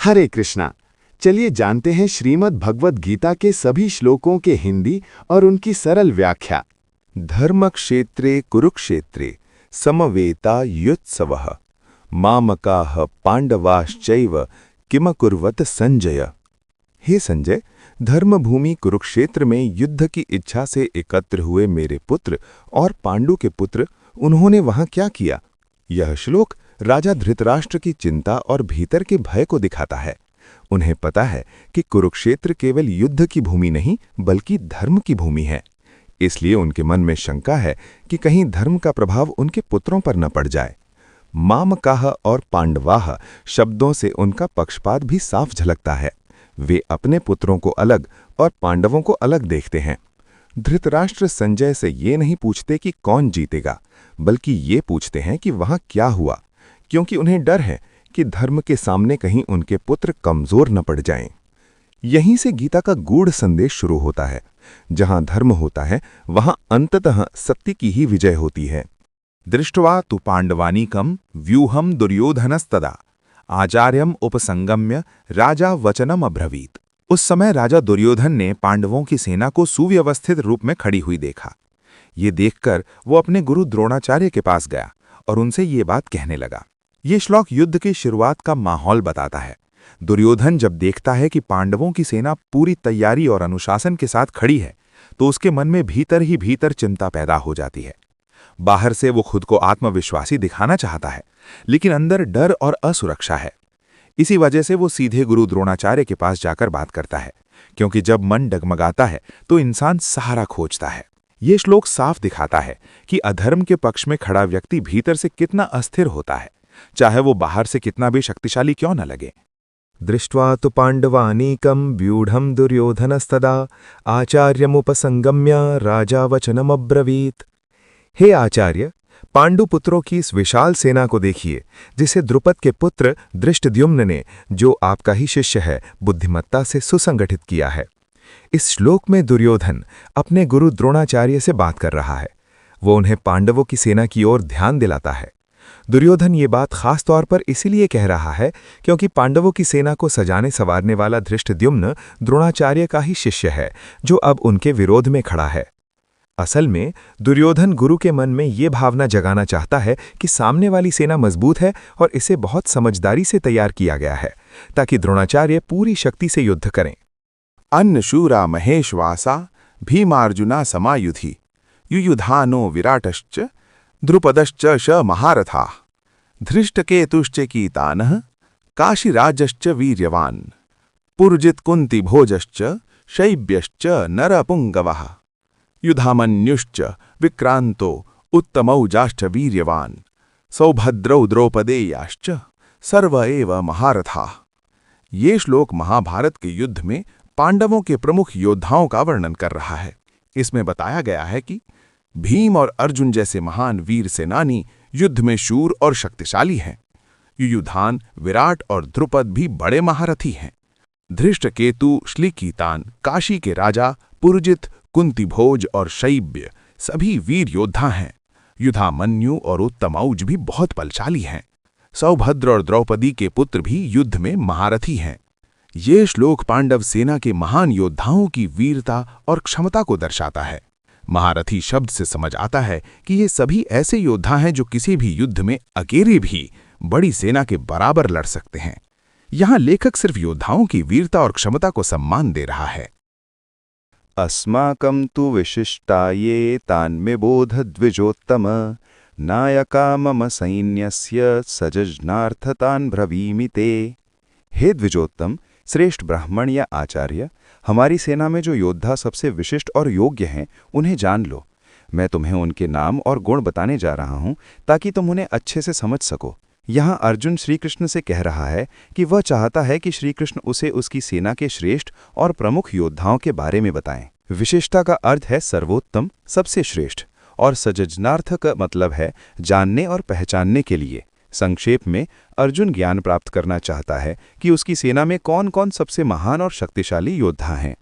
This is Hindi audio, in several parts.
हरे कृष्णा। चलिए जानते हैं श्रीमद् भगवद गीता के सभी श्लोकों के हिंदी और उनकी सरल व्याख्या। धर्मक्षेत्रे कुरुक्षेत्रे समवेतायुत्सवः मामकाः पांडवाश्चैव किमकुर्वत संजय। हे संजय, धर्मभूमि कुरुक्षेत्र में युद्ध की इच्छा से एकत्र हुए मेरे पुत्र और पांडु के पुत्र, उन्होंने वहां क्या किया? यह श्लोक राजा धृतराष्ट्र की चिंता और भीतर के भय को दिखाता है। उन्हें पता है कि कुरुक्षेत्र केवल युद्ध की भूमि नहीं बल्कि धर्म की भूमि है। इसलिए उनके मन में शंका है कि कहीं धर्म का प्रभाव उनके पुत्रों पर न पड़ जाए। मामकाह और पांडवाह शब्दों से उनका पक्षपात भी साफ झलकता है। वे अपने पुत्रों को अलग और पांडवों को अलग देखते हैं। धृतराष्ट्र संजय से ये नहीं पूछते कि कौन जीतेगा, बल्कि ये पूछते हैं कि वहां क्या हुआ, क्योंकि उन्हें डर है कि धर्म के सामने कहीं उनके पुत्र कमजोर न पड़ जाएं। यहीं से गीता का गूढ़ संदेश शुरू होता है। जहां धर्म होता है वहां अंततः सत्य की ही विजय होती है। दृष्ट्वा तु पांडवानीकं व्यूहं दुर्योधनस्तदा आचार्यम उपसंगम्य राजा वचनम अब्रवीत। उस समय राजा दुर्योधन ने पांडवों की सेना को सुव्यवस्थित रूप में खड़ी हुई देखा। ये देखकर वो अपने गुरु द्रोणाचार्य के पास गया और उनसे ये बात कहने लगा। ये श्लोक युद्ध की शुरुआत का माहौल बताता है। दुर्योधन जब देखता है कि पांडवों की सेना पूरी तैयारी और अनुशासन के साथ खड़ी है, तो उसके मन में भीतर ही भीतर चिंता पैदा हो जाती है। बाहर से वो खुद को आत्मविश्वासी दिखाना चाहता है, लेकिन अंदर डर और असुरक्षा है। इसी वजह से वो सीधे गुरु द्रोणाचार्य के पास जाकर बात करता है, क्योंकि जब मन डगमगाता है तो इंसान सहारा खोजता है। ये श्लोक साफ दिखाता है कि अधर्म के पक्ष में खड़ा व्यक्ति भीतर से कितना अस्थिर होता है, चाहे वो बाहर से कितना भी शक्तिशाली क्यों न लगे। दृष्ट्वा तु पांडवानीकं व्यूढं दुर्योधनस्तदा आचार्यमुपसंगम्य राजा वचनमब्रवीत। हे आचार्य, पांडु पुत्रों की इस विशाल सेना को देखिए, जिसे द्रुपद के पुत्र धृष्टद्युम्न ने, जो आपका ही शिष्य है, बुद्धिमत्ता से सुसंगठित किया है। इस श्लोक में दुर्योधन अपने गुरु द्रोणाचार्य से बात कर रहा है। वो उन्हें पांडवों की सेना की ओर ध्यान दिलाता है। दुर्योधन ये बात खास तौर पर इसीलिए कह रहा है क्योंकि पांडवों की सेना को सजाने संवारने वाला धृष्टद्युम्न द्रोणाचार्य का ही शिष्य है, जो अब उनके विरोध में खड़ा है। असल में दुर्योधन गुरु के मन में ये भावना जगाना चाहता है कि सामने वाली सेना मजबूत है और इसे बहुत समझदारी से तैयार किया गया है, ताकि द्रोणाचार्य पूरी शक्ति से युद्ध करें। अन्नशूरा महेशवासा भीमार्जुना समायुधि युयुधानो विराटश्च द्रुपदश्च श महारथा धृष्टकेतुश्च कीतानः काशीराजश्च वीर्यवान् पुरुजित्कुन्तिभोजश्च शैब्यश्च नरपुङ्गवः युधामन्युश्च विक्रांतो उत्तमौजाश्च वीर्यवान् सौभद्रौ द्रौपदेयाश्च सर्व एव महारथा। ये श्लोक महाभारत के युद्ध में पांडवों के प्रमुख योद्धाओं का वर्णन कर रहा है। इसमें बताया गया है कि भीम और अर्जुन जैसे महान वीर सेनानी युद्ध में शूर और शक्तिशाली हैं। युयुधान, विराट और द्रुपद भी बड़े महारथी हैं। धृष्टकेतु, श्लीकीतान, काशी के राजा, पुरुजित, कुंतिभोज और शैब्य सभी वीर योद्धा हैं। युधामन्यु और उत्तमौज भी बहुत बलशाली हैं। सौभद्र और द्रौपदी के पुत्र भी युद्ध में महारथी हैं। ये श्लोक पांडव सेना के महान योद्धाओं की वीरता और क्षमता को दर्शाता है। महारथी शब्द से समझ आता है कि ये सभी ऐसे योद्धा हैं जो किसी भी युद्ध में अकेले भी बड़ी सेना के बराबर लड़ सकते हैं। यहाँ लेखक सिर्फ योद्धाओं की वीरता और क्षमता को सम्मान दे रहा है। अस्माकं तु विशिष्टाये तान्मे बोध द्विजोत्तम नायका मम सैन्यस्य सजज्ञार्थतान् ब्रवीमि ते। हे द्विजोत्तम, श्रेष्ठ ब्राह्मण या आचार्य, हमारी सेना में जो योद्धा सबसे विशिष्ट और योग्य हैं, उन्हें जान लो। मैं तुम्हें उनके नाम और गुण बताने जा रहा हूं ताकि तुम उन्हें अच्छे से समझ सको। यहाँ अर्जुन श्री कृष्ण से कह रहा है कि वह चाहता है कि श्री कृष्ण उसे उसकी सेना के श्रेष्ठ और प्रमुख योद्धाओं के बारे में बताएं। विशिष्टता का अर्थ है सर्वोत्तम, सबसे श्रेष्ठ, और सजज्ञार्थ का मतलब है जानने और पहचानने के लिए। संक्षेप में अर्जुन ज्ञान प्राप्त करना चाहता है कि उसकी सेना में कौन कौन सबसे महान और शक्तिशाली योद्धा हैं।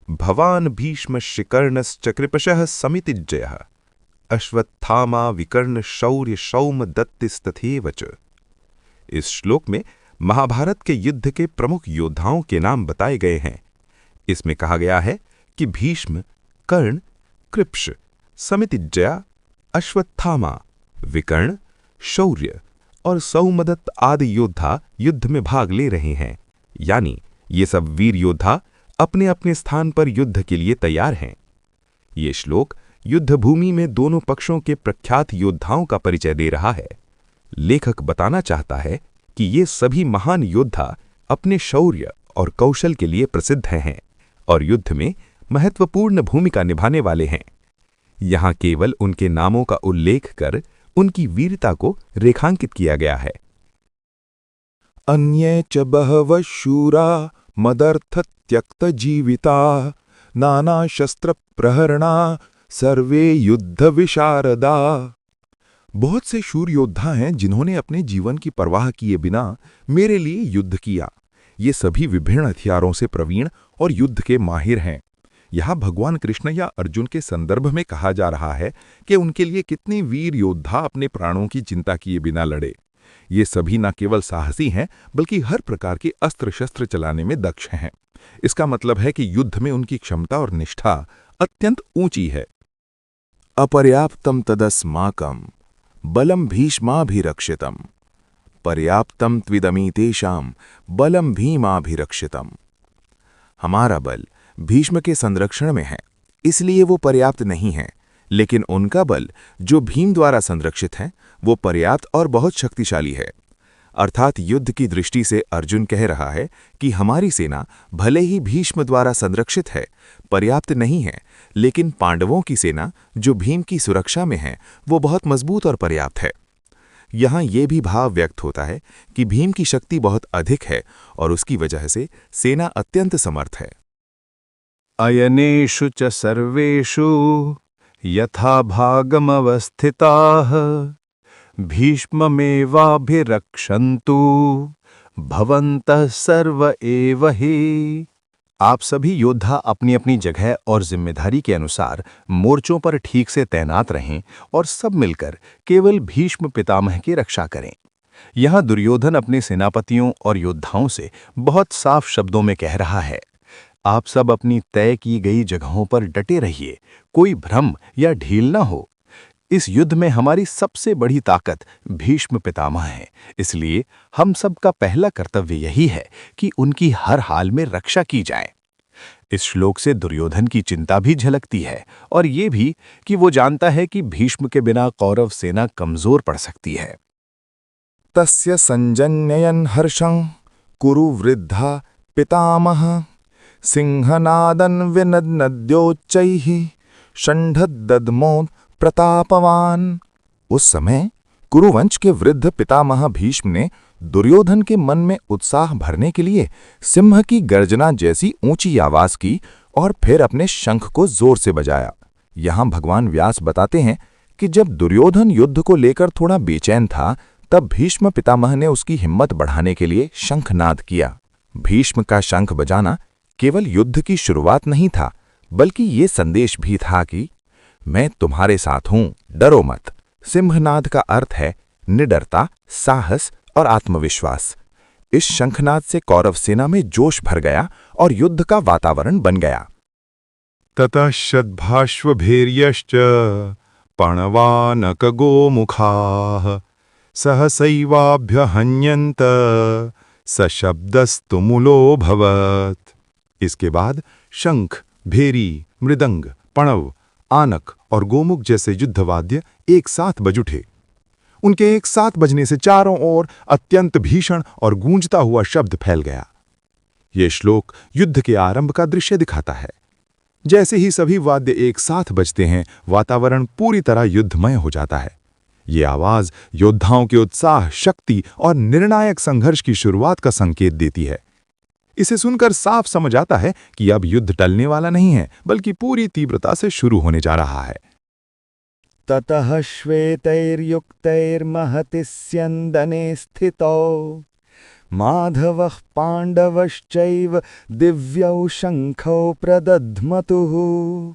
भवान भीष्म शिकर्णश्च कृपशः समितिज्जयः अश्वत्थामा विकर्ण शौर्य सौम दत्तिस्तथैव च। इस श्लोक में महाभारत के युद्ध के प्रमुख योद्धाओं के नाम बताए गए हैं। इसमें कहा गया है कि भीष्म, कर्ण, कृप्श, समितिज्जया, अश्वत्थामा, विकर्ण, शौर्य और सौमदत्त आदि योद्धा युद्ध में भाग ले रहे हैं। यानी ये सब वीर योद्धा अपने अपने स्थान पर युद्ध के लिए तैयार हैं। ये श्लोक युद्ध भूमि में दोनों पक्षों के प्रख्यात योद्धाओं का परिचय दे रहा है। लेखक बताना चाहता है कि ये सभी महान योद्धा अपने शौर्य और कौशल के लिए प्रसिद्ध हैं और युद्ध में महत्वपूर्ण भूमिका निभाने वाले हैं। यहाँ केवल उनके नामों का उल्लेख कर उनकी वीरता को रेखांकित किया गया है। अन्ये च बहवः शूरा मदर्थ त्यक्त जीविता नाना शस्त्र प्रहरणा सर्वे युद्ध विशारदा। बहुत से शूर योद्धा हैं जिन्होंने अपने जीवन की परवाह किए बिना मेरे लिए युद्ध किया। ये सभी विभिन्न हथियारों से प्रवीण और युद्ध के माहिर हैं। यहाँ भगवान कृष्ण या अर्जुन के संदर्भ में कहा जा रहा है कि उनके लिए कितने वीर योद्धा अपने प्राणों की चिंता किए बिना लड़े। ये सभी न केवल साहसी हैं बल्कि हर प्रकार के अस्त्र शस्त्र चलाने में दक्ष हैं। इसका मतलब है कि युद्ध में उनकी क्षमता और निष्ठा अत्यंत ऊंची है। अपर्याप्तम तदस्माकं बलम भीष्माभिरक्षितम पर्याप्तम त्विदमीतेषां बलम भीमाभिरक्षितम। हमारा बल भीष्म के संरक्षण में है, इसलिए वो पर्याप्त नहीं है, लेकिन उनका बल जो भीम द्वारा संरक्षित है वो पर्याप्त और बहुत शक्तिशाली है। अर्थात युद्ध की दृष्टि से अर्जुन कह रहा है कि हमारी सेना भले ही भीष्म द्वारा संरक्षित है, पर्याप्त नहीं है, लेकिन पांडवों की सेना जो भीम की सुरक्षा में है वो बहुत मजबूत और पर्याप्त है। यहाँ ये भी भाव व्यक्त होता है कि भीम की शक्ति बहुत अधिक है और उसकी वजह से सेना अत्यंत समर्थ है। अयनेषु च सर्वेषु यथा भागमवस्थिताः भीष्ममेवाभिरक्षन्तु भवन्तः सर्व एव हि। आप सभी योद्धा अपनी अपनी जगह और जिम्मेदारी के अनुसार मोर्चों पर ठीक से तैनात रहें और सब मिलकर केवल भीष्म पितामह की रक्षा करें। यहाँ दुर्योधन अपने सेनापतियों और योद्धाओं से बहुत साफ शब्दों में कह रहा है, आप सब अपनी तय की गई जगहों पर डटे रहिए, कोई भ्रम या ढील ना हो। इस युद्ध में हमारी सबसे बड़ी ताकत भीष्म पितामह है, इसलिए हम सबका पहला कर्तव्य यही है कि उनकी हर हाल में रक्षा की जाए। इस श्लोक से दुर्योधन की चिंता भी झलकती है और ये भी कि वो जानता है कि भीष्म के बिना कौरव सेना कमजोर पड़ सकती है। तस्य संजन्ययन् हर्षं कुरु वृद्धा पितामह सिंहनादन विनद्योच्चैः षण्ढदद्मोद प्रतापवान। उस समय कुरुवंश के वृद्ध पितामह भीष्म ने दुर्योधन के मन में उत्साह भरने के लिए सिंह की गर्जना जैसी ऊंची आवाज की और फिर अपने शंख को जोर से बजाया। यहाँ भगवान व्यास बताते हैं कि जब दुर्योधन युद्ध को लेकर थोड़ा बेचैन था, तब भीष्म पितामह ने उसकी हिम्मत बढ़ाने के लिए शंखनाद किया। भीष्म का शंख बजाना केवल युद्ध की शुरुआत नहीं था, बल्कि ये संदेश भी था कि मैं तुम्हारे साथ हूं, डरो मत। सिंहनाद का अर्थ है निडरता, साहस और आत्मविश्वास। इस शंखनाद से कौरव सेना में जोश भर गया और युद्ध का वातावरण बन गया। ततः शद्भाश्वभेर्यश्च पणवानकगोमुखाः सहसैवाभ्यहन्यन्त सशब्दस्तुमुलोऽभवत्। इसके बाद शंख, भेरी, मृदंग, पणव, आनक और गोमुख जैसे युद्धवाद्य एक साथ बज उठे। उनके एक साथ बजने से चारों ओर अत्यंत भीषण और गूंजता हुआ शब्द फैल गया। ये श्लोक युद्ध के आरंभ का दृश्य दिखाता है। जैसे ही सभी वाद्य एक साथ बजते हैं, वातावरण पूरी तरह युद्धमय हो जाता है। ये आवाज योद्धाओं के उत्साह, शक्ति और निर्णायक संघर्ष की शुरुआत का संकेत देती है। इसे सुनकर साफ समझ आता है कि अब युद्ध टलने वाला नहीं है, बल्कि पूरी तीव्रता से शुरू होने जा रहा है। ततः श्वेतैर्युक्तैर्महति स्यन्दने स्थितौ माधवः पाण्डवश्चैव दिव्यौ शंखौ प्रदध्मतुः।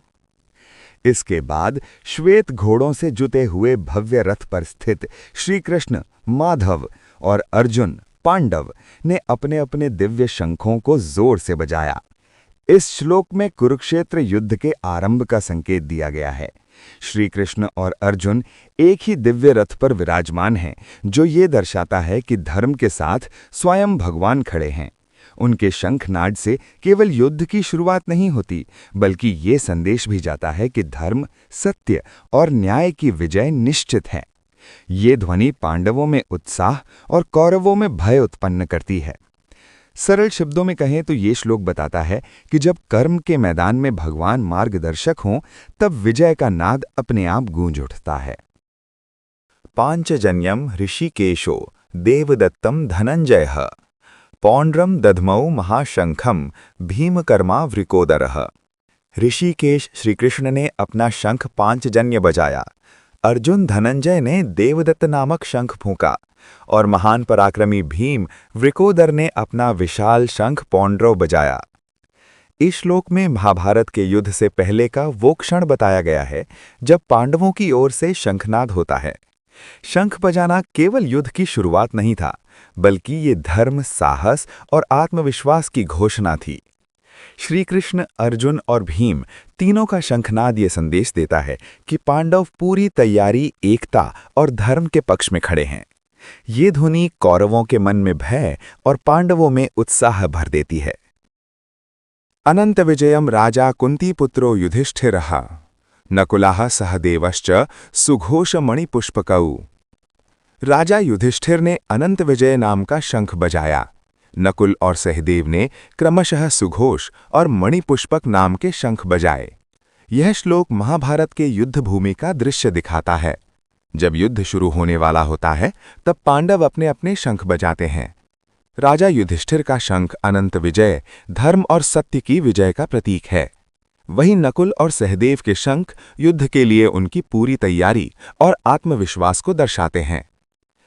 इसके बाद श्वेत घोड़ों से जुते हुए भव्य रथ पर स्थित श्री कृष्ण, माधव और अर्जुन पांडव ने अपने अपने दिव्य शंखों को जोर से बजाया। इस श्लोक में कुरुक्षेत्र युद्ध के आरंभ का संकेत दिया गया है। श्री कृष्ण और अर्जुन एक ही दिव्य रथ पर विराजमान हैं, जो ये दर्शाता है कि धर्म के साथ स्वयं भगवान खड़े हैं। उनके शंखनाद से केवल युद्ध की शुरुआत नहीं होती, बल्कि ये संदेश भी जाता है कि धर्म, सत्य और न्याय की विजय निश्चित है। ये ध्वनि पांडवों में उत्साह और कौरवों में भय उत्पन्न करती है। सरल शब्दों में कहें तो ये श्लोक बताता है कि जब कर्म के मैदान में भगवान मार्गदर्शक हों, तब विजय का नाद अपने आप गूंज उठता है। पांचजन्यम ऋषिकेशो देवदत्तम धनंजयः पौंड्रम दधमौ महाशंखम भीमकर्मा वृकोदरः। ऋषिकेश श्रीकृष्ण ने अपना शंख पांचजन्य बजाया, अर्जुन धनंजय ने देवदत्त नामक शंख फूंका और महान पराक्रमी भीम वृकोदर ने अपना विशाल शंख पौंड्रव बजाया। इस श्लोक में महाभारत के युद्ध से पहले का वो क्षण बताया गया है जब पांडवों की ओर से शंखनाद होता है। शंख बजाना केवल युद्ध की शुरुआत नहीं था, बल्कि ये धर्म, साहस और आत्मविश्वास की घोषणा थी। श्री कृष्ण, अर्जुन और भीम तीनों का शंखनाद ये संदेश देता है कि पांडव पूरी तैयारी, एकता और धर्म के पक्ष में खड़े हैं। ये ध्वनि कौरवों के मन में भय और पांडवों में उत्साह भर देती है। अनंत विजयम राजा कुंतीपुत्रो युधिष्ठिरः नकुलाः सहदेवश्च सुघोष मणिपुष्पकौ। राजा युधिष्ठिर ने अनंत विजय नाम का शंख बजाया। नकुल और सहदेव ने क्रमशः सुघोष और मणिपुष्पक नाम के शंख बजाए। यह श्लोक महाभारत के युद्ध भूमि का दृश्य दिखाता है। जब युद्ध शुरू होने वाला होता है, तब पांडव अपने अपने शंख बजाते हैं। राजा युधिष्ठिर का शंख अनंत विजय, धर्म और सत्य की विजय का प्रतीक है। वहीं नकुल और सहदेव के शंख युद्ध के लिए उनकी पूरी तैयारी और आत्मविश्वास को दर्शाते हैं।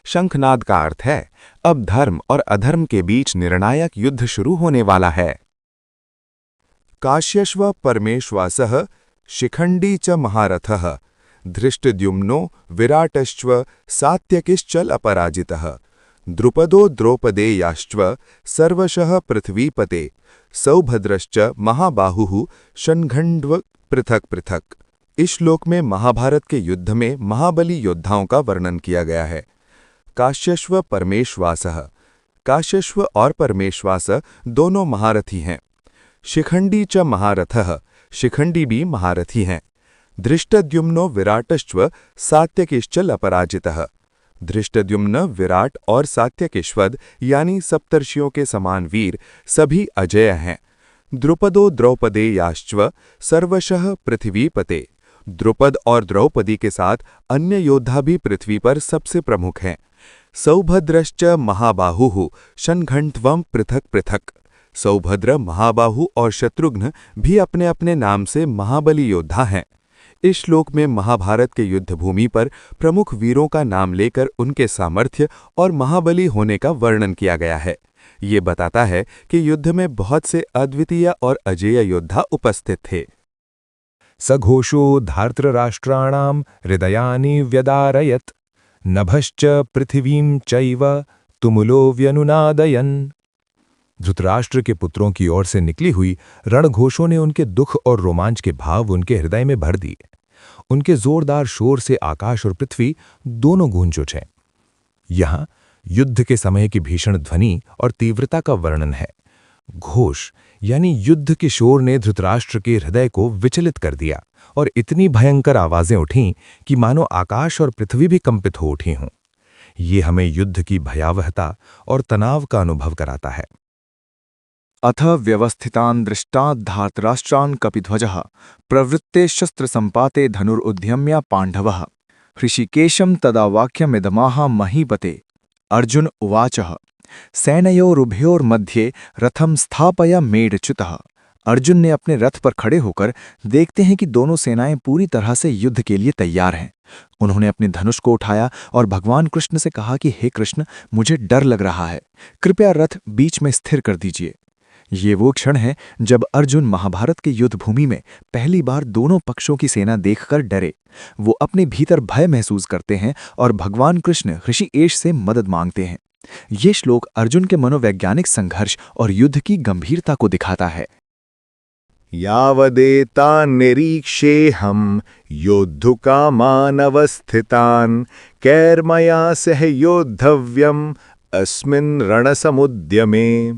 शंखनाद का अर्थ है, अब धर्म और अधर्म के बीच निर्णायक युद्ध शुरू होने वाला है। काश्यश्व परमेश्वासः शिखंडी च महारथः धृष्टद्युम्नो विराटश्च सात्यकिश्चल अपराजितः द्रुपदो द्रौपदेयाश्च सर्वशः पृथ्वीपते सौभद्रश्च महाबाहुः शंखण्ड्व पृथक पृथक। इस श्लोक में महाभारत के युद्ध में महाबली योद्धाओं का वर्णन किया गया है। काश्यश्व परमेश्वासः, काश्यश्व और परमेश्वास दोनों महारथी हैं। शिखंडी च महारथः, शिखंडी भी महारथी हैं। धृष्टद्युम्नो विराटश्च सात्यकिश्चल अपराजितः, धृष्टद्युम्न, विराट और सात्यकिश्वद यानी सप्तर्षियों के समान वीर सभी अजेय हैं। द्रुपदो द्रौपदेयाश्च सर्वशः पृथ्वीपते, द्रुपद और द्रौपदी के साथ अन्य योद्धा भी पृथ्वी पर सबसे प्रमुख हैं। सौभद्रश्च महाबाहुः शंखण्ड्वं पृथक पृथक, सौभद्र, महाबाहु और शत्रुघ्न भी अपने अपने नाम से महाबली योद्धा हैं। इस श्लोक में महाभारत के युद्ध भूमि पर प्रमुख वीरों का नाम लेकर उनके सामर्थ्य और महाबली होने का वर्णन किया गया है। ये बताता है कि युद्ध में बहुत से अद्वितीय और अजेय योद्धा उपस्थित थे। सघोषो धार्तराष्ट्राणां हृदयानि व्यदारयत् नभश्च पृथिवीं चैव तुमुलो व्यनुनादयन्। धृतराष्ट्र के पुत्रों की ओर से निकली हुई रणघोषों ने उनके दुख और रोमांच के भाव उनके हृदय में भर दिए। उनके जोरदार शोर से आकाश और पृथ्वी दोनों गूंज उठे। यहाँ युद्ध के समय की भीषण ध्वनि और तीव्रता का वर्णन है। घोष यानी युद्ध के शोर ने धृतराष्ट्र के हृदय को विचलित कर दिया और इतनी भयंकर आवाजें उठीं कि मानो आकाश और पृथ्वी भी कंपित हो उठी हों। ये हमें युद्ध की भयावहता और तनाव का अनुभव कराता है। अथ व्यवस्थितान् दृष्टात् धार्तराष्ट्रान् कपिध्वजः प्रवृत्ते शस्त्रसम्पाते धनुरुद्यम्य पाण्डवः। हृषिकेशं तदा वाक्यमिदमाह महीपते। अर्जुन उवाचः सेनयोरुभयोर्मध्ये रथं स्थापय मेढच्युतः। अर्जुन ने अपने रथ पर खड़े होकर देखते हैं कि दोनों सेनाएं पूरी तरह से युद्ध के लिए तैयार हैं। उन्होंने अपने धनुष को उठाया और भगवान कृष्ण से कहा कि हे कृष्ण, मुझे डर लग रहा है, कृपया रथ बीच में स्थिर कर दीजिए। ये वो क्षण है जब अर्जुन महाभारत के युद्ध भूमि में पहली बार दोनों पक्षों की सेना देखकर डरे। वो अपने भीतर भय महसूस करते हैं और भगवान कृष्ण ऋषिकेश से मदद मांगते हैं। ये श्लोक अर्जुन के मनोवैज्ञानिक संघर्ष और युद्ध की गंभीरता को दिखाता है। यावदेता निरीक्षेऽहं योद्धुकामानवस्थितान् कैर्मया सह योद्धव्यम् अस्मिन् रणसमुद्यमे।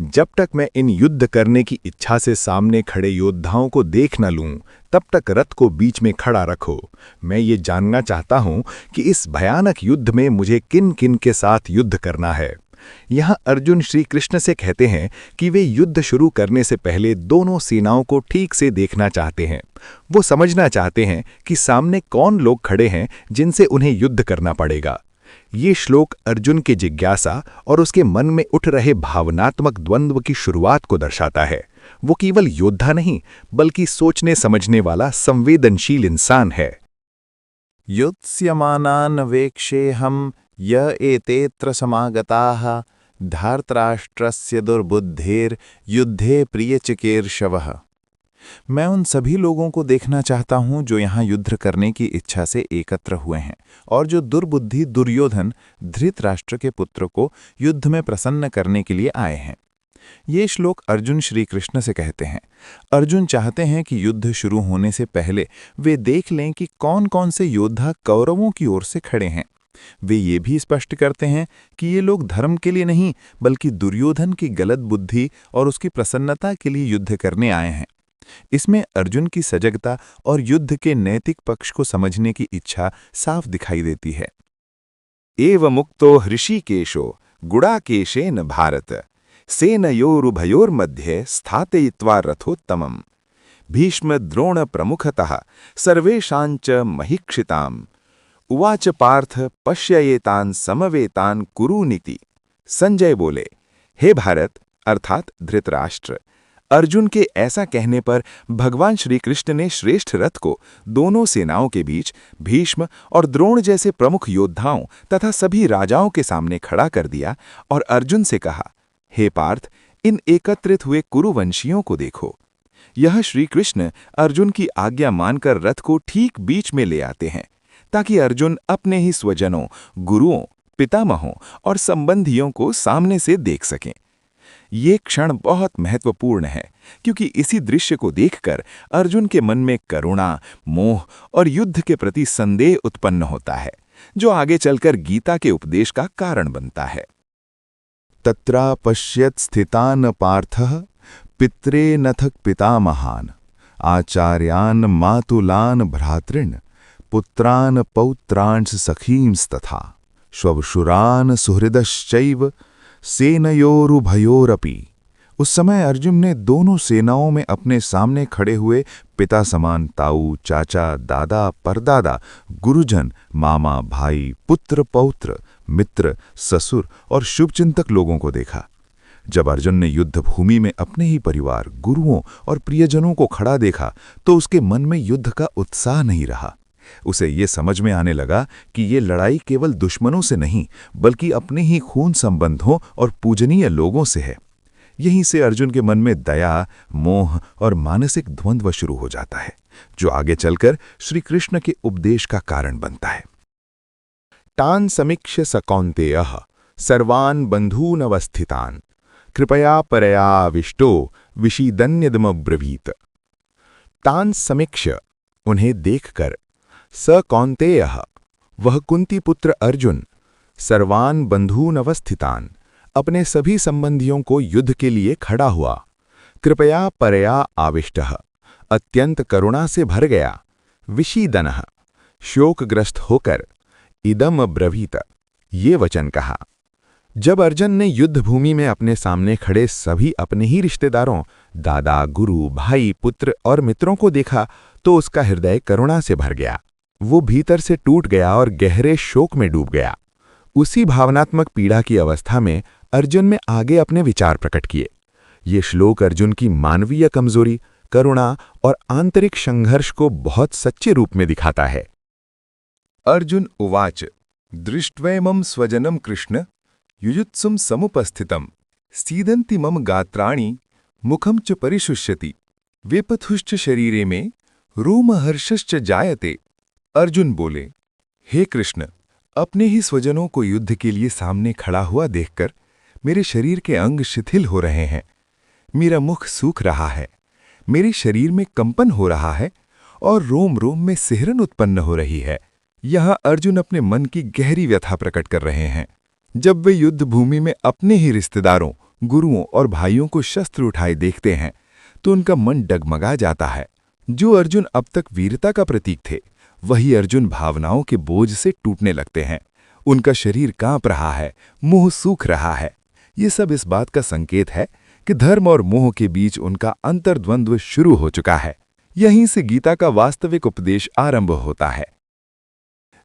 जब तक मैं इन युद्ध करने की इच्छा से सामने खड़े योद्धाओं को देख न लूं, तब तक रथ को बीच में खड़ा रखो। मैं ये जानना चाहता हूं कि इस भयानक युद्ध में मुझे किन किन के साथ युद्ध करना है। यहाँ अर्जुन श्री कृष्ण से कहते हैं कि वे युद्ध शुरू करने से पहले दोनों सेनाओं को ठीक से देखना चाहते हैं। वो समझना चाहते हैं कि सामने कौन लोग खड़े हैं जिनसे उन्हें युद्ध करना पड़ेगा। ये श्लोक अर्जुन की जिज्ञासा और उसके मन में उठ रहे भावनात्मक द्वंद्व की शुरुआत को दर्शाता है। वो केवल योद्धा नहीं, बल्कि सोचने समझने वाला संवेदनशील इंसान है। युत्स्यमानान् वेक्षेऽहं य एतेऽत्र समागताः धार्तराष्ट्रस्य दुर्बुद्धेर्युद्धे प्रियचिकीर्षवः। मैं उन सभी लोगों को देखना चाहता हूं जो यहाँ युद्ध करने की इच्छा से एकत्र हुए हैं और जो दुर्बुद्धि दुर्योधन धृतराष्ट्र के पुत्र को युद्ध में प्रसन्न करने के लिए आए हैं। ये श्लोक अर्जुन श्री कृष्ण से कहते हैं। अर्जुन चाहते हैं कि युद्ध शुरू होने से पहले वे देख लें कि कौन कौन से योद्धा कौरवों की ओर से खड़े हैं। वे ये भी स्पष्ट करते हैं कि ये लोग धर्म के लिए नहीं, बल्कि दुर्योधन की गलत बुद्धि और उसकी प्रसन्नता के लिए युद्ध करने आए हैं। इसमें अर्जुन की सजगता और युद्ध के नैतिक पक्ष को समझने की इच्छा साफ दिखाई देती है। एवमुक्तो हृषीकेशो गुडाकेशेन भारत सेनयोरुभयोर्मध्ये स्थापयित्वा रथोत्तमम् भीष्म द्रोण प्रमुखतः सर्वेषाञ्च महीक्षिताम् उवाच पार्थ पश्येतान् समवेतान् कुरुनीति। संजय बोले, हे भारत अर्थात धृतराष्ट्र। अर्जुन के ऐसा कहने पर भगवान श्री कृष्ण ने श्रेष्ठ रथ को दोनों सेनाओं के बीच भीष्म और द्रोण जैसे प्रमुख योद्धाओं तथा सभी राजाओं के सामने खड़ा कर दिया और अर्जुन से कहा, हे पार्थ, इन एकत्रित हुए कुरुवंशियों को देखो। यह श्री कृष्ण अर्जुन की आज्ञा मानकर रथ को ठीक बीच में ले आते हैं ताकि अर्जुन अपने ही स्वजनों, गुरुओं, पितामहों और संबंधियों को सामने से देख सकें। ये क्षण बहुत महत्वपूर्ण है क्योंकि इसी दृश्य को देखकर अर्जुन के मन में करुणा, मोह और युद्ध के प्रति संदेह उत्पन्न होता है, जो आगे चलकर गीता के उपदेश का कारण बनता है। तत्रा पश्यत् स्थितान् पार्थः पित्रेनथ पितामहान् आचार्यान् मातुलान् भ्रातॄन् पुत्रान् पौत्रांश्च सखींस्तथा श्वशुरान् सुहृदश्चैव सेनयोरुभयोरपि। उस समय अर्जुन ने दोनों सेनाओं में अपने सामने खड़े हुए पिता समान ताऊ, चाचा, दादा, परदादा, गुरुजन, मामा, भाई, पुत्र, पौत्र, मित्र, ससुर और शुभचिंतक लोगों को देखा। जब अर्जुन ने युद्ध भूमि में अपने ही परिवार, गुरुओं और प्रियजनों को खड़ा देखा तो उसके मन में युद्ध का उत्साह नहीं रहा। उसे ये समझ में आने लगा कि ये लड़ाई केवल दुश्मनों से नहीं, बल्कि अपने ही खून संबंधों और पूजनीय लोगों से है। यहीं से अर्जुन के मन में दया, मोह और मानसिक द्वंद्व शुरू हो जाता है, जो आगे चलकर श्री कृष्ण के उपदेश का कारण बनता है। तान् समीक्ष्य स कौन्तेयः सर्वान् बन्धूनवस्थितान् कृपया परयाविष्टो विषीदन्यदमब्रवीत। तान् समीक्ष्य, उन्हें देखकर, स कौन्तेयः, वह कुंती पुत्र अर्जुन, सर्वान् बंधून अवस्थितान्, अपने सभी संबंधियों को युद्ध के लिए खड़ा हुआ, कृपया परया आविष्टः, अत्यंत करुणा से भर गया, विषीदनः, शोकग्रस्त होकर, इदम ब्रवीत, ये वचन कहा। जब अर्जुन ने युद्ध भूमि में अपने सामने खड़े सभी अपने ही रिश्तेदारों, दादा, गुरु, भाई, पुत्र और मित्रों को देखा तो उसका हृदय करुणा से भर गया। वो भीतर से टूट गया और गहरे शोक में डूब गया। उसी भावनात्मक पीड़ा की अवस्था में अर्जुन ने आगे अपने विचार प्रकट किए। ये श्लोक अर्जुन की मानवीय कमजोरी, करुणा और आंतरिक संघर्ष को बहुत सच्चे रूप में दिखाता है। अर्जुन उवाच दृष्ट्वैमं स्वजनं कृष्ण युयुत्सुं समुपस्थितं सीदन्ति मम गात्राणि मुखं च परिशुष्यति वेपथुश्च शरीरे में रोमहर्षश्च जायते। अर्जुन बोले, हे कृष्ण, अपने ही स्वजनों को युद्ध के लिए सामने खड़ा हुआ देखकर मेरे शरीर के अंग शिथिल हो रहे हैं। मेरा मुख सूख रहा है, मेरे शरीर में कंपन हो रहा है और रोम रोम में सिहरन उत्पन्न हो रही है। यहाँ अर्जुन अपने मन की गहरी व्यथा प्रकट कर रहे हैं। जब वे युद्ध भूमि में अपने ही रिश्तेदारों, गुरुओं और भाइयों को शस्त्र उठाए देखते हैं तो उनका मन डगमगा जाता है। जो अर्जुन अब तक वीरता का प्रतीक थे, वही अर्जुन भावनाओं के बोझ से टूटने लगते हैं। उनका शरीर कांप रहा है, मुंह सूख रहा है। ये सब इस बात का संकेत है कि धर्म और मोह के बीच उनका अंतर्द्वंद्व शुरू हो चुका है। यहीं से गीता का वास्तविक उपदेश आरंभ होता है।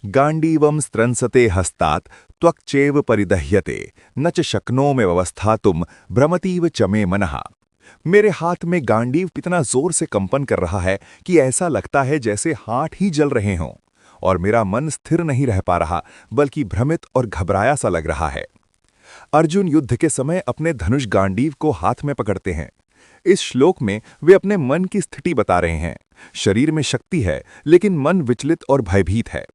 गांडीवम स्त्रंसते हस्तात् त्वक्चैव परिदह्यते न च शक्नोमि व्यवस्थातुम भ्रमतीव च मे मनः। मेरे हाथ में गांडीव इतना जोर से कंपन कर रहा है कि ऐसा लगता है जैसे हाथ ही जल रहे हों, और मेरा मन स्थिर नहीं रह पा रहा, बल्कि भ्रमित और घबराया सा लग रहा है। अर्जुन युद्ध के समय अपने धनुष गांडीव को हाथ में पकड़ते हैं। इस श्लोक में वे अपने मन की स्थिति बता रहे हैं। शरीर में शक्ति है, लेकिन मन विचलित और भयभीत है।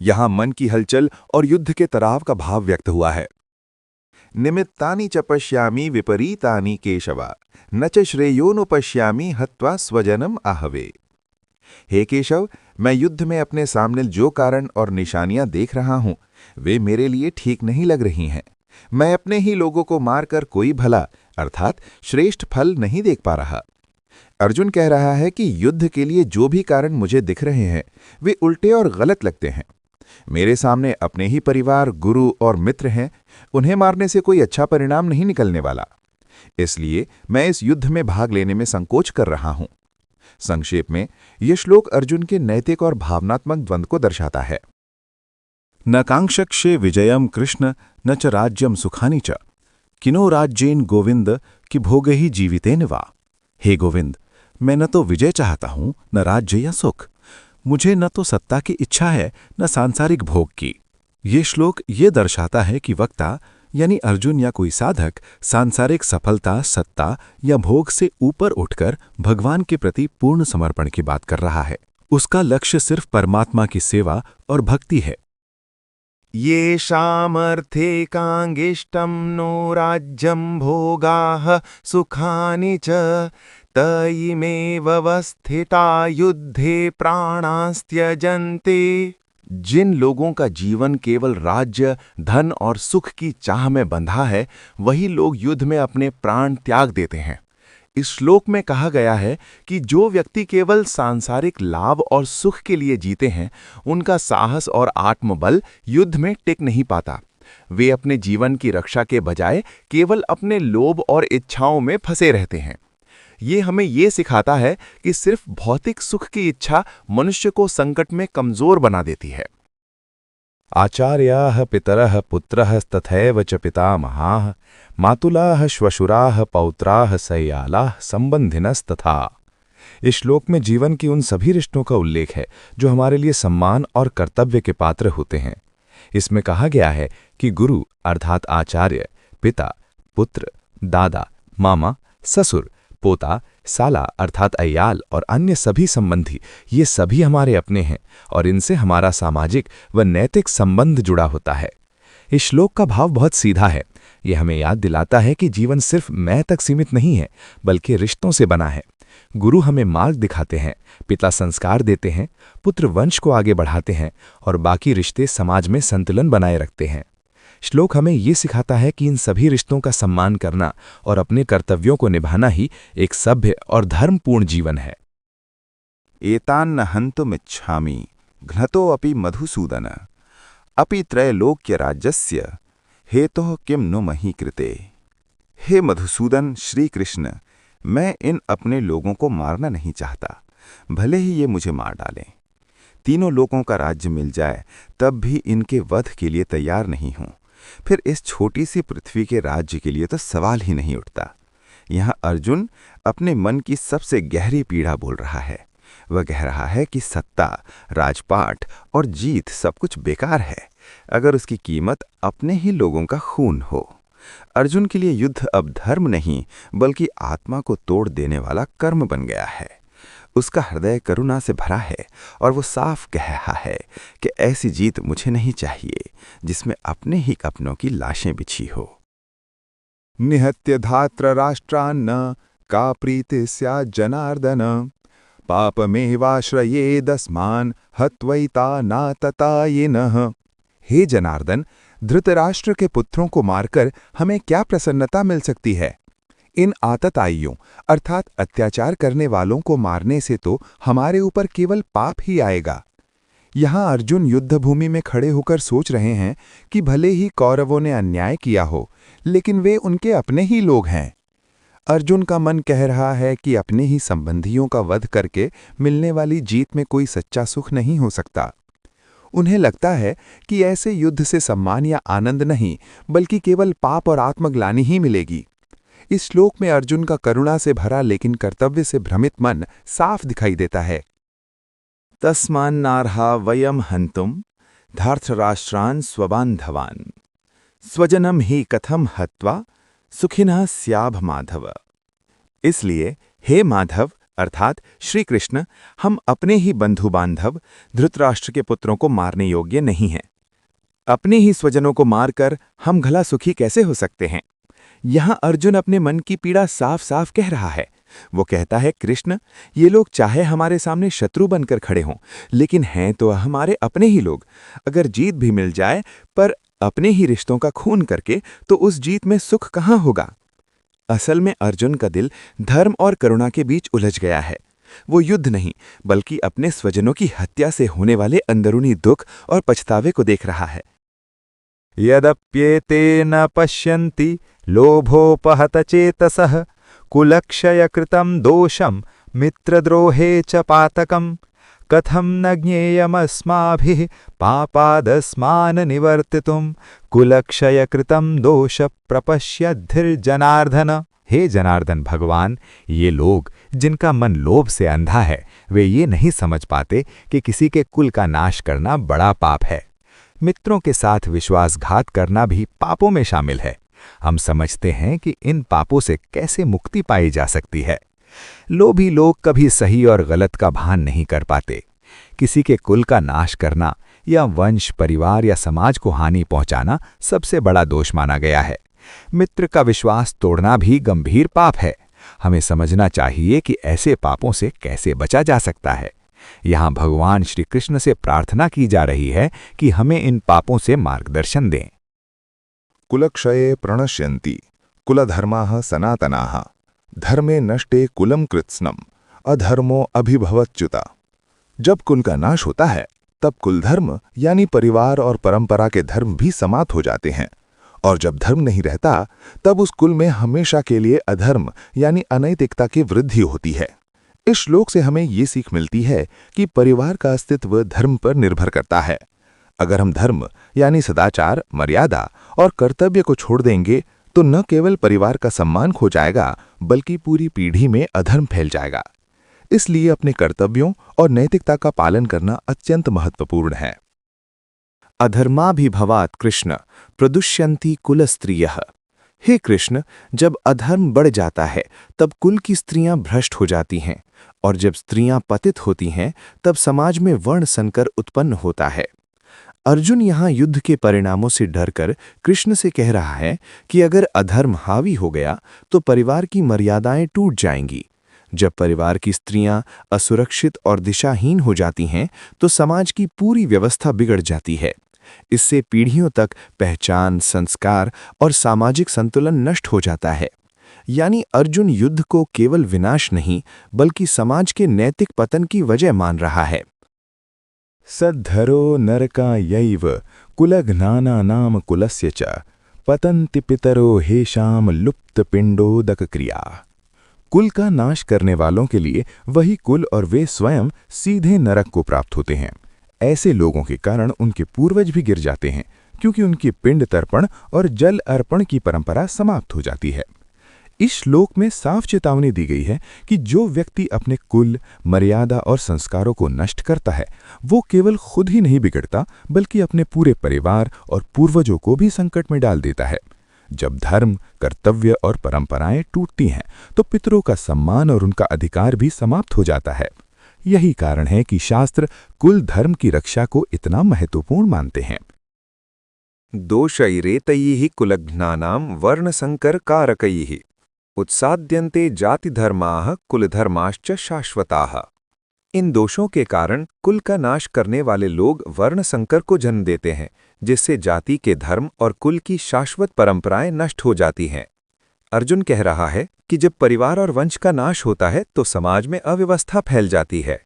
यहां मन की हलचल और युद्ध के तनाव का भाव व्यक्त हुआ है। निमित्तानि च पश्यामि विपरीतानि केशव न च श्रेयोनुपश्यामि हत्वा स्वजनम आहवे। हे केशव, मैं युद्ध में अपने सामने जो कारण और निशानियां देख रहा हूं, वे मेरे लिए ठीक नहीं लग रही हैं। मैं अपने ही लोगों को मारकर कोई भला अर्थात श्रेष्ठ फल नहीं देख पा रहा। अर्जुन कह रहा है कि युद्ध के लिए जो भी कारण मुझे दिख रहे हैं, वे उल्टे और गलत लगते हैं। मेरे सामने अपने ही परिवार, गुरु और मित्र हैं। उन्हें मारने से कोई अच्छा परिणाम नहीं निकलने वाला। इसलिए मैं इस युद्ध में भाग लेने में संकोच कर रहा हूं। संक्षेप में, यह श्लोक अर्जुन के नैतिक और भावनात्मक द्वंद्व को दर्शाता है। न कांक्षक्षे विजयम कृष्ण न च राज्यम सुखानि च किनो राज्येन गोविंद कि भोगे ही जीवितेन वा। हे गोविंद, मैं न तो विजय चाहता हूं, न राज्य या सुख। मुझे न तो सत्ता की इच्छा है, न सांसारिक भोग की। ये श्लोक ये दर्शाता है कि वक्ता यानी अर्जुन या कोई साधक सांसारिक सफलता, सत्ता या भोग से ऊपर उठकर भगवान के प्रति पूर्ण समर्पण की बात कर रहा है। उसका लक्ष्य सिर्फ परमात्मा की सेवा और भक्ति है। ये शामर्थे कांगिष्टम नो राज्यम भोगाः सुखानि च तयिमेव वस्थिता युद्धे प्राणास्त्यजन्ते। जिन लोगों का जीवन केवल राज्य, धन और सुख की चाह में बंधा है, वही लोग युद्ध में अपने प्राण त्याग देते हैं। इस श्लोक में कहा गया है कि जो व्यक्ति केवल सांसारिक लाभ और सुख के लिए जीते हैं, उनका साहस और आत्मबल युद्ध में टिक नहीं पाता। वे अपने जीवन की रक्षा के बजाय केवल अपने लोभ और इच्छाओं में फंसे रहते हैं। ये हमें ये सिखाता है कि सिर्फ भौतिक सुख की इच्छा मनुष्य को संकट में कमजोर बना देती है। आचार्याः पितरः पुत्रः तथैव च पितामहाः मातुलाः श्वशुराः पौत्राः सयालाः संबंधिनस्तथा। इस श्लोक में जीवन की उन सभी रिश्तों का उल्लेख है जो हमारे लिए सम्मान और कर्तव्य के पात्र होते हैं। इसमें कहा गया है कि गुरु अर्थात आचार्य, पिता, पुत्र, दादा, मामा, ससुर, पोता, साला अर्थात अय्याल और अन्य सभी संबंधी, ये सभी हमारे अपने हैं और इनसे हमारा सामाजिक व नैतिक संबंध जुड़ा होता है। इस श्लोक का भाव बहुत सीधा है। यह हमें याद दिलाता है कि जीवन सिर्फ मैं तक सीमित नहीं है, बल्कि रिश्तों से बना है। गुरु हमें मार्ग दिखाते हैं, पिता संस्कार देते हैं, पुत्र वंश को आगे बढ़ाते हैं और बाकी रिश्ते समाज में संतुलन बनाए रखते हैं। श्लोक हमें ये सिखाता है कि इन सभी रिश्तों का सम्मान करना और अपने कर्तव्यों को निभाना ही एक सभ्य और धर्मपूर्ण जीवन है। एतान्न हन्तुमिच्छामि घ्नतोऽपि मधुसूदन अपि त्रैलोक्य राज्यस्य हेतुः किं नु मही कृते। हे मधुसूदन श्री कृष्ण, मैं इन अपने लोगों को मारना नहीं चाहता, भले ही ये मुझे मार डालें। तीनों लोगों का राज्य मिल जाए तब भी इनके वध के लिए तैयार नहीं हूं। फिर इस छोटी सी पृथ्वी के राज्य के लिए तो सवाल ही नहीं उठता। यहाँ अर्जुन अपने मन की सबसे गहरी पीड़ा बोल रहा है। वह कह रहा है कि सत्ता, राजपाट और जीत सब कुछ बेकार है अगर उसकी कीमत अपने ही लोगों का खून हो। अर्जुन के लिए युद्ध अब धर्म नहीं, बल्कि आत्मा को तोड़ देने वाला कर्म बन गया है। उसका हृदय करुणा से भरा है और वो साफ कह रहा है कि ऐसी जीत मुझे नहीं चाहिए जिसमें अपने ही अपनों की लाशें बिछी हो। निहत्य धात्र राष्ट्रान्न का प्रीति स्यात् जनार्दन पापमेवाश्रयेदस्मान् हत्वैता नाततायिनः। हे जनार्दन, धृतराष्ट्र के पुत्रों को मारकर हमें क्या प्रसन्नता मिल सकती है? इन आतताइयों अर्थात अत्याचार करने वालों को मारने से तो हमारे ऊपर केवल पाप ही आएगा। यहाँ अर्जुन युद्धभूमि में खड़े होकर सोच रहे हैं कि भले ही कौरवों ने अन्याय किया हो, लेकिन वे उनके अपने ही लोग हैं। अर्जुन का मन कह रहा है कि अपने ही संबंधियों का वध करके मिलने वाली जीत में कोई सच्चा सुख नहीं हो सकता। उन्हें लगता है कि ऐसे युद्ध से सम्मान या आनंद नहीं, बल्कि केवल पाप और आत्मग्लानि ही मिलेगी। इस श्लोक में अर्जुन का करुणा से भरा लेकिन कर्तव्य से भ्रमित मन साफ दिखाई देता है। तस्मान्नार्हा वयम हन्तुम धार्तराष्ट्रान् स्वबान्धवान् स्वजनम ही कथम हत्वा सुखिनः स्याभ माधव। इसलिए हे माधव अर्थात श्री कृष्ण, हम अपने ही बंधु बांधव धृतराष्ट्र के पुत्रों को मारने योग्य नहीं हैं। अपने ही स्वजनों को मारकर हम भला सुखी कैसे हो सकते हैं? यहाँ अर्जुन अपने मन की पीड़ा साफ साफ कह रहा है। वो कहता है, कृष्ण, ये लोग चाहे हमारे सामने शत्रु बनकर खड़े हों, लेकिन हैं तो हमारे अपने ही लोग। अगर जीत भी मिल जाए पर अपने ही रिश्तों का खून करके, तो उस जीत में सुख कहाँ होगा? असल में अर्जुन का दिल धर्म और करुणा के बीच उलझ गया है। वो युद्ध नहीं, बल्कि अपने स्वजनों की हत्या से होने वाले अंदरूनी दुख और पछतावे को देख रहा है। यदप्येते न पश्यन्ति लोभोपहत चेतसः कुलक्षय कृतं दोषं मित्रद्रोहे च पातकम् कथं न ज्ञेयमस्माभिः पापादस्मान् निवर्तितुं कुलक्षय कृतं दोष प्रपश्यद्धिर्जनार्दन। हे जनार्दन भगवान, ये लोग जिनका मन लोभ से अंधा है, वे ये नहीं समझ पाते कि किसी के कुल का नाश करना बड़ा पाप है। मित्रों के साथ विश्वासघात करना भी पापों में शामिल है। हम समझते हैं कि इन पापों से कैसे मुक्ति पाई जा सकती है। लोभी लोग कभी सही और गलत का भान नहीं कर पाते। किसी के कुल का नाश करना या वंश, परिवार या समाज को हानि पहुंचाना सबसे बड़ा दोष माना गया है। मित्र का विश्वास तोड़ना भी गंभीर पाप है। हमें समझना चाहिए कि ऐसे पापों से कैसे बचा जा सकता है। यहाँ भगवान श्री कृष्ण से प्रार्थना की जा रही है कि हमें इन पापों से मार्गदर्शन दें। कुलक्षये प्रणश्यन्ति कुलधर्माः सनातनाः धर्मे नष्टे कुलम कृत्स्नम अधर्मो अभिभवच्युता। जब कुल का नाश होता है, तब कुलधर्म यानी परिवार और परंपरा के धर्म भी समाप्त हो जाते हैं, और जब धर्म नहीं रहता, तब उस कुल में हमेशा के लिए अधर्म यानी अनैतिकता की वृद्धि होती है। इस श्लोक से हमें ये सीख मिलती है कि परिवार का अस्तित्व धर्म पर निर्भर करता है। अगर हम धर्म यानी सदाचार, मर्यादा और कर्तव्य को छोड़ देंगे, तो न केवल परिवार का सम्मान खो जाएगा, बल्कि पूरी पीढ़ी में अधर्म फैल जाएगा। इसलिए अपने कर्तव्यों और नैतिकता का पालन करना अत्यंत महत्वपूर्ण है। अधर्माभिभवात् कृष्ण प्रदुष्यन्ति कुलस्त्रियः। हे कृष्ण, जब अधर्म बढ़ जाता है तब कुल की स्त्रियां भ्रष्ट हो जाती हैं, और जब स्त्रियां पतित होती हैं तब समाज में वर्ण संकर उत्पन्न होता है। अर्जुन यहाँ युद्ध के परिणामों से डरकर कृष्ण से कह रहा है कि अगर अधर्म हावी हो गया तो परिवार की मर्यादाएं टूट जाएंगी। जब परिवार की स्त्रियां असुरक्षित और दिशाहीन हो जाती हैं तो समाज की पूरी व्यवस्था बिगड़ जाती है। इससे पीढ़ियों तक पहचान, संस्कार और सामाजिक संतुलन नष्ट हो जाता है। यानी अर्जुन युद्ध को केवल विनाश नहीं, बल्कि समाज के नैतिक पतन की वजह मान रहा है। सद्धरो नरकायैव कुलघ्नानानां कुलस्य च पतन्ति पितरो हेषां लुप्तपिण्डोदक क्रिया। कुल का नाश करने वालों के लिए वही कुल और वे स्वयं सीधे नरक को प्राप्त होते हैं। ऐसे लोगों के कारण उनके पूर्वज भी गिर जाते हैं, क्योंकि उनकी पिंड तर्पण और जल अर्पण की परंपरा समाप्त हो जाती है। इस श्लोक में साफ चेतावनी दी गई है कि जो व्यक्ति अपने कुल, मर्यादा और संस्कारों को नष्ट करता है, वो केवल खुद ही नहीं बिगड़ता, बल्कि अपने पूरे परिवार और पूर्वजों को भी संकट में डाल देता है। जब धर्म, कर्तव्य और परंपराएं टूटती हैं तो पितरों का सम्मान और उनका अधिकार भी समाप्त हो जाता है। यही कारण है कि शास्त्र कुल धर्म की रक्षा को इतना महत्वपूर्ण मानते हैं। दोषैरेतैः कुलघ्नानां वर्णसंकरकारकैः उत्साद्यन्ते जातिधर्माः कुलधर्माश्च शाश्वताः। इन दोषों के कारण कुल का नाश करने वाले लोग वर्ण संकर को जन्म देते हैं, जिससे जाति के धर्म और कुल की शाश्वत परंपराएं नष्ट हो जाती हैं। अर्जुन कह रहा है कि जब परिवार और वंश का नाश होता है तो समाज में अव्यवस्था फैल जाती है।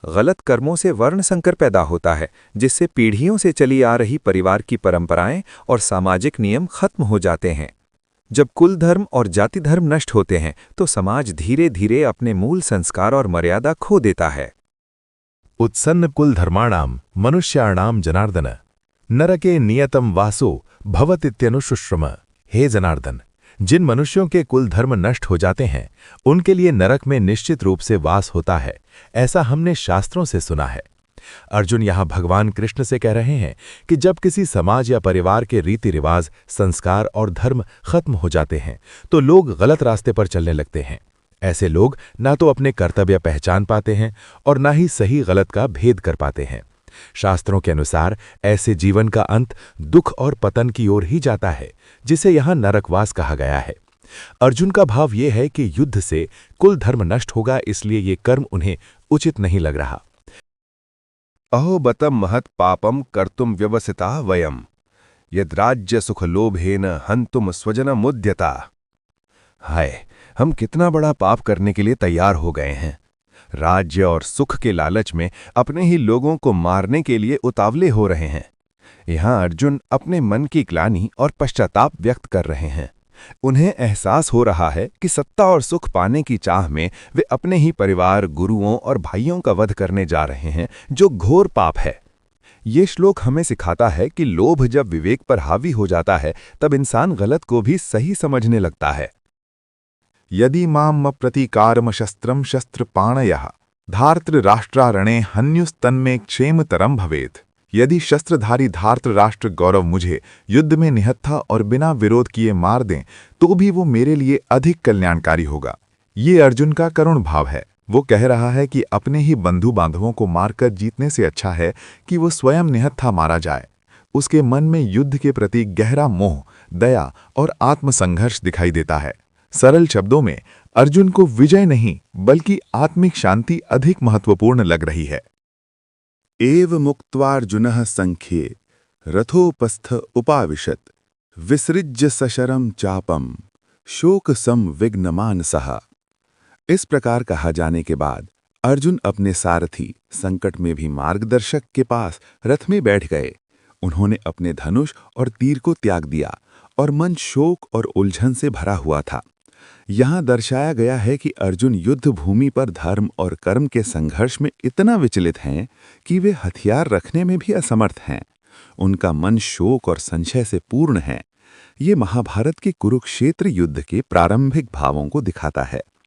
गलत कर्मों से वर्ण संकर पैदा होता है, जिससे पीढ़ियों से चली आ रही परिवार की परंपराएं और सामाजिक नियम खत्म हो जाते हैं। जब कुल धर्म और जाति धर्म नष्ट होते हैं तो समाज धीरे धीरे अपने मूल संस्कार और मर्यादा खो देता है। उत्सन्न कुल धर्माणाम मनुष्याणाम जनार्दन नरके नियतम वासो भवतित्यनुशुश्रम। हे जनार्दन, जिन मनुष्यों के कुल धर्म नष्ट हो जाते हैं उनके लिए नरक में निश्चित रूप से वास होता है, ऐसा हमने शास्त्रों से सुना है। अर्जुन यहाँ भगवान कृष्ण से कह रहे हैं कि जब किसी समाज या परिवार के रीति रिवाज, संस्कार और धर्म खत्म हो जाते हैं तो लोग गलत रास्ते पर चलने लगते हैं। ऐसे लोग ना तो अपने कर्तव्य पहचान पाते हैं और ना ही सही गलत का भेद कर पाते हैं। शास्त्रों के अनुसार ऐसे जीवन का अंत दुख और पतन की ओर ही जाता है, जिसे यहाँ नरकवास कहा गया है। अर्जुन का भाव यह है कि युद्ध से कुल धर्म नष्ट होगा, इसलिए ये कर्म उन्हें उचित नहीं लग रहा। अहो बतम महत पापम कर्तुम व्यवसिता वयम यद्राज्य सुखलोभेन हंतुम स्वजनमुद्यता। हाय, हम कितना बड़ा पाप करने के लिए तैयार हो गए हैं। राज्य और सुख के लालच में अपने ही लोगों को मारने के लिए उतावले हो रहे हैं। यहाँ अर्जुन अपने मन की ग्लानि और पश्चाताप व्यक्त कर रहे हैं। उन्हें एहसास हो रहा है कि सत्ता और सुख पाने की चाह में वे अपने ही परिवार, गुरुओं और भाइयों का वध करने जा रहे हैं, जो घोर पाप है। ये श्लोक हमें सिखाता है कि लोभ जब विवेक पर हावी हो जाता है तब इंसान गलत को भी सही समझने लगता है। यदि माम प्रतीकारम शस्त्रम शस्त्रपाणयः धार्तृ राष्ट्रारणे हन्युस्तन्मे क्षेमतरम भवेत्। यदि शस्त्रधारी धार्तृ राष्ट्र गौरव मुझे युद्ध में निहत्था और बिना विरोध किए मार दें तो भी वो मेरे लिए अधिक कल्याणकारी होगा। ये अर्जुन का करुण भाव है। वो कह रहा है कि अपने ही बंधु बांधवों को मारकर जीतने से अच्छा है कि वो स्वयं निहत्था मारा जाए। उसके मन में युद्ध के प्रति गहरा मोह, दया और आत्मसंघर्ष दिखाई देता है। सरल शब्दों में अर्जुन को विजय नहीं बल्कि आत्मिक शांति अधिक महत्वपूर्ण लग रही है। एव मुक्त्वार्जुनः संख्ये रथोपस्थ उपाविशत विसृज्य सशरम चापम शोक संविघ्नमानसः। इस प्रकार कहा जाने के बाद अर्जुन अपने सारथी, संकट में भी मार्गदर्शक के पास रथ में बैठ गए। उन्होंने अपने धनुष और तीर को त्याग दिया और मन शोक और उलझन से भरा हुआ था। यहाँ दर्शाया गया है कि अर्जुन युद्ध भूमि पर धर्म और कर्म के संघर्ष में इतना विचलित हैं कि वे हथियार रखने में भी असमर्थ हैं। उनका मन शोक और संशय से पूर्ण है। ये महाभारत के कुरुक्षेत्र युद्ध के प्रारंभिक भावों को दिखाता है।